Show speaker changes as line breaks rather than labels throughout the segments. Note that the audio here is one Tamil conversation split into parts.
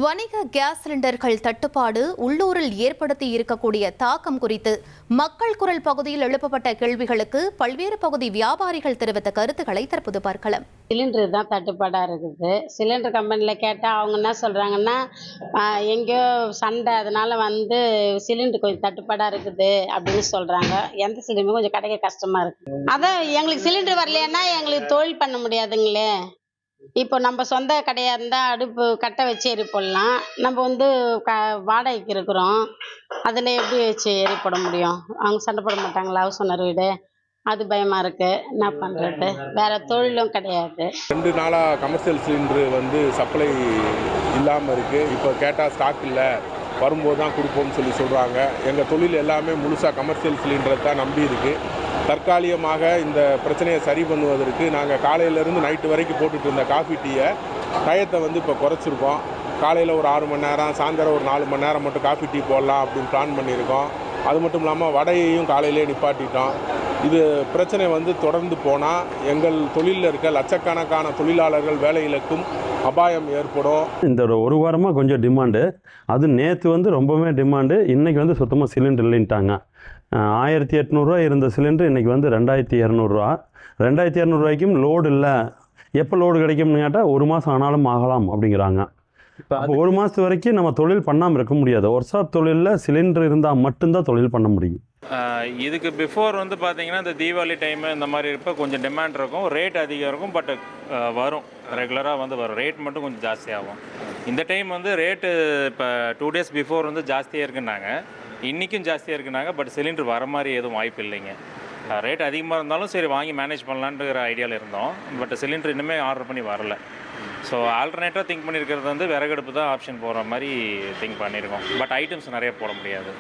வணிக கேஸ் சிலிண்டர்கள் தட்டுப்பாடு உள்ளூரில் ஏற்படுத்தி இருக்கக்கூடிய தாக்கம் குறித்து மக்கள் குரல் பகுதியில் எழுப்பப்பட்ட கேள்விகளுக்கு பல்வேறு பகுதி வியாபாரிகள் தெரிவித்த கருத்துக்களை தற்போது பார்க்கலாம்.
சிலிண்டர் தான் தட்டுப்பாடாக இருக்குது. சிலிண்டர் கம்பெனியில் கேட்டால் அவங்க என்ன சொல்கிறாங்கன்னா, எங்கேயோ சண்டை, அதனால் சிலிண்டர் கொஞ்சம் தட்டுப்பாடாக இருக்குது அப்படின்னு சொல்கிறாங்க. எந்த சிலிண்டருமே கொஞ்சம் கிடைக்க கஷ்டமாக இருக்குது. அதான் எங்களுக்கு சிலிண்டர் வரலைன்னா எங்களுக்கு தொழில் பண்ண முடியாதுங்களே. இப்போ நம்ம சொந்த கடையாக இருந்தால் அடுப்பு கட்டை வச்சு எரி போடலாம். நம்ம வாடகைக்கு இருக்கிறோம், அதில் எப்படி வச்சு எரி போட முடியும்? அவங்க சண்டை போட மாட்டாங்களா ஹவுஸ் ஓனர் வீடு? அது பயமாக இருக்குது. என்ன பண்ணுறது? வேறு தொழிலும் கிடையாது.
2 நாளாக கமர்ஷியல் சிலிண்டரு சப்ளை இல்லாமல் இருக்குது. இப்போ கேட்டால் ஸ்டாக் இல்லை, வரும்போது தான் கொடுப்போம்னு சொல்கிறாங்க. எங்கள் தொழில் எல்லாமே முழுசாக கமர்ஷியல் சிலிண்டரை தான் நம்பி இருக்குது. தற்காலிகமாக இந்த பிரச்சனையை சரி பண்ணுவதற்கு நாங்கள் காலையிலேருந்து நைட்டு வரைக்கும் போட்டுட்டு இருந்த காஃபி டீயை டயத்தை இப்போ குறைச்சிருக்கோம். காலையில் ஒரு 6 மணி நேரம், சாயந்தரம் ஒரு 4 மணி நேரம் மட்டும் காஃபி டீ போடலாம் அப்படின்னு பிளான் பண்ணியிருக்கோம். அது மட்டும் இல்லாமல் வடையையும் காலையிலே நிப்பாட்டிட்டோம். இது பிரச்சனை தொடர்ந்து போனால் எங்கள் தொழிலில் இருக்க லட்சக்கணக்கான தொழிலாளர்கள் வேலை இழக்கும் அபாயம் ஏற்படும்.
இந்த ஒரு வாரமாக கொஞ்சம் டிமாண்டு, அது நேற்று ரொம்பவே டிமாண்டு. இன்றைக்கி சுத்தமாக சிலிண்டர் இல்லைன்ட்டாங்க. 1800 இருந்த சிலிண்டர் இன்றைக்கி 2200. 2200 லோடு இல்லை. எப்போ லோடு கிடைக்கும்னு கேட்டால் 1 மாதம் ஆனாலும் ஆகலாம் அப்படிங்கிறாங்க. இப்போ 1 மாதத்து வரைக்கும் நம்ம தொழில் பண்ணாமல் இருக்க முடியாது. ஒர்க் ஷாப் தொழிலில் சிலிண்டர் இருந்தால் மட்டும்தான் தொழில் பண்ண முடியும்.
இதுக்கு பிஃபோர் பார்த்தீங்கன்னா இந்த தீபாவளி டைமு இந்த மாதிரி இருப்போ கொஞ்சம் டிமாண்ட் இருக்கும், ரேட் அதிகம் இருக்கும். பட் வரும், ரெகுலராக வரும். ரேட் மட்டும் கொஞ்சம் ஜாஸ்தியாகும். இந்த டைம் ரேட்டு இப்போ 2 days பிஃபோர் ஜாஸ்தியாக இருக்குன்னாங்க, இன்றைக்கும் ஜாஸ்தியாக இருக்குனாங்க. பட் சிலிண்டர் வர மாதிரி எதுவும் வாய்ப்பு இல்லைங்க. ரேட் அதிகமாக இருந்தாலும் சரி வாங்கி மேனேஜ் பண்ணலான்ற ஐடியாவில் இருந்தோம். பட் சிலிண்டர் இன்னுமே ஆர்டர் பண்ணி வரல. ஸோ ஆல்டர்னேட்டாக திங்க் பண்ணியிருக்கிறது விறகடுப்பு தான் ஆப்ஷன் போகிற மாதிரி திங்க் பண்ணியிருக்கோம். பட் ஐட்டம்ஸ் நிறைய போட முடியாது.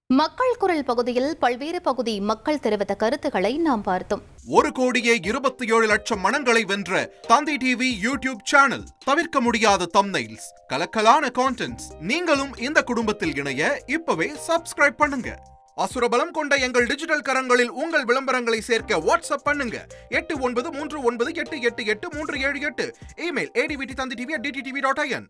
மக்கள் குரல் பகுதியில் பல்வேறு பகுதி மக்கள் தெரிவித்த கருத்துக்களை நாம் பார்த்தோம்.
1,27,00,000 மனங்களை வென்ற தந்தி டிவி யூடியூப் சேனல். தவிர்க்க முடியாத தம்ப்நெயில்ஸ், கலக்கலான கான்டென்ட்ஸ். நீங்களும் இந்த குடும்பத்தில் இணைய இப்பவே சப்ஸ்கிரைப் பண்ணுங்க. அசுரபலம் கொண்ட எங்கள் டிஜிட்டல் கரங்களில் உங்கள் விளம்பரங்களை சேர்க்க வாட்ஸ்அப் பண்ணுங்க. 8939888378. Email advtthanditv@dttv.in.